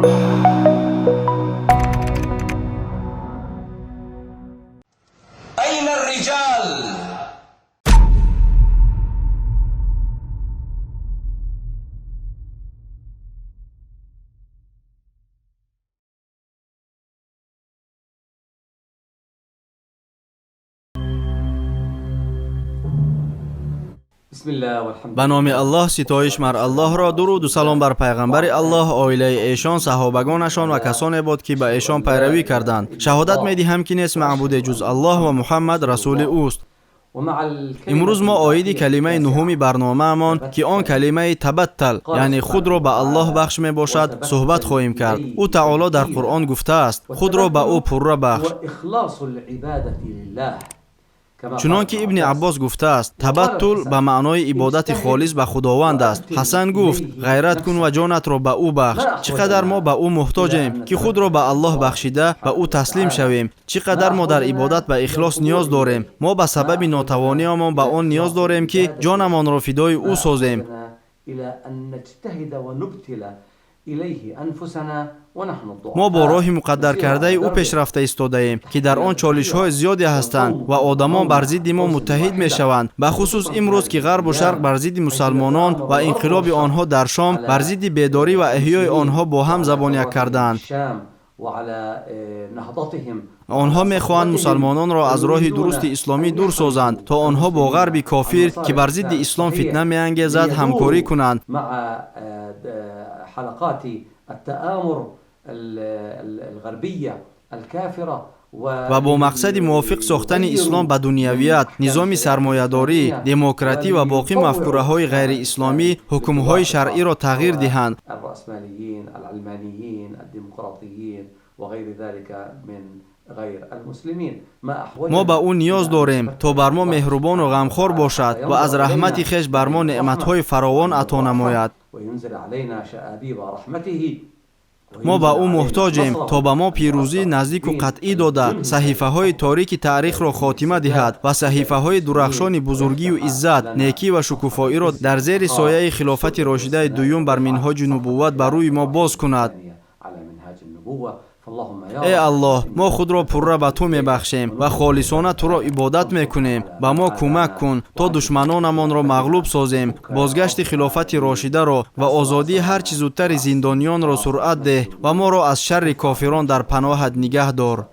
أين الرجال؟ به نام الله، ستایش مر الله را. درود و سلام بر پیغمبر الله، عائله ایشان، صحابگانشان و کسانی بود که به ایشان پیروی کردند. شهادت می‌دهم که نیست معبود جز الله و محمد رسول اوست. امروز ما آیید کلمه نهم برنامه‌مان که آن کلمه تبتل یعنی خود را به الله بخش می باشد صحبت خواهیم کرد. او تعالی در قرآن گفته است خود را به او پره بخش. چنان که ابن عباس گفته است تبتل به معنای عبادت خالص به خداوند است. حسن گفت غیرت کن و جانت را به او بخش. چقدر ما به او محتاجیم که خود را به الله بخشیده به او تسلیم شویم. چقدر ما در عبادت به اخلاص نیاز داریم. ما به سبب ناتوانیمان به آن نیاز داریم که جانمان را فدای او سازیم. ما با راه مقدر کرده او پیشرفته ایستاده ایم که در آن چالش های زیادی هستند و آدمان بر ضد ما متحد می شوند. به خصوص امروز که غرب و شرق بر ضد مسلمانان و انقلاب آنها در شام بر ضد بیداری و احیای آنها با هم زبان یک کردند. آنها می‌خواهند مسلمانان را از راه درست اسلامی دور سازند تا آنها با غرب کافر که بر ضد اسلام فتنه می‌انگیزد همکاری کنند. و با مقصد موافق ساختن اسلام به دنیویت، نظام سرمایه‌داری، دموکراتی و باقی مفکوره‌های غیر اسلامی حکم‌های شرعی را تغییر دهند. ما به او نیاز داریم تا بر ما مهربان و غمخوار باشد و از رحمت خویش بر ما نعمت‌های فراوان عطا نماید. ما به او محتاجیم تا به ما پیروزی نزدیک و قطعی داده صحیفه های تاریک تاریخ را خاتمه دهد و صحیفه های درخشان بزرگی و عزت، نیکی و شکوفایی را در زیر سایه خلافت راشده دوم بر منهاج نبوت بر روی ما باز کند. ای الله، ما خود را پره به تو میبخشیم و خالصانه تو را عبادت میکنیم. به ما کمک کن تا دشمنانمان را مغلوب سازیم. بازگشت خلافت راشده را و آزادی هر چه زودتر زندانیان را سرعت ده و ما را از شر کافران در پناهت نگه دار.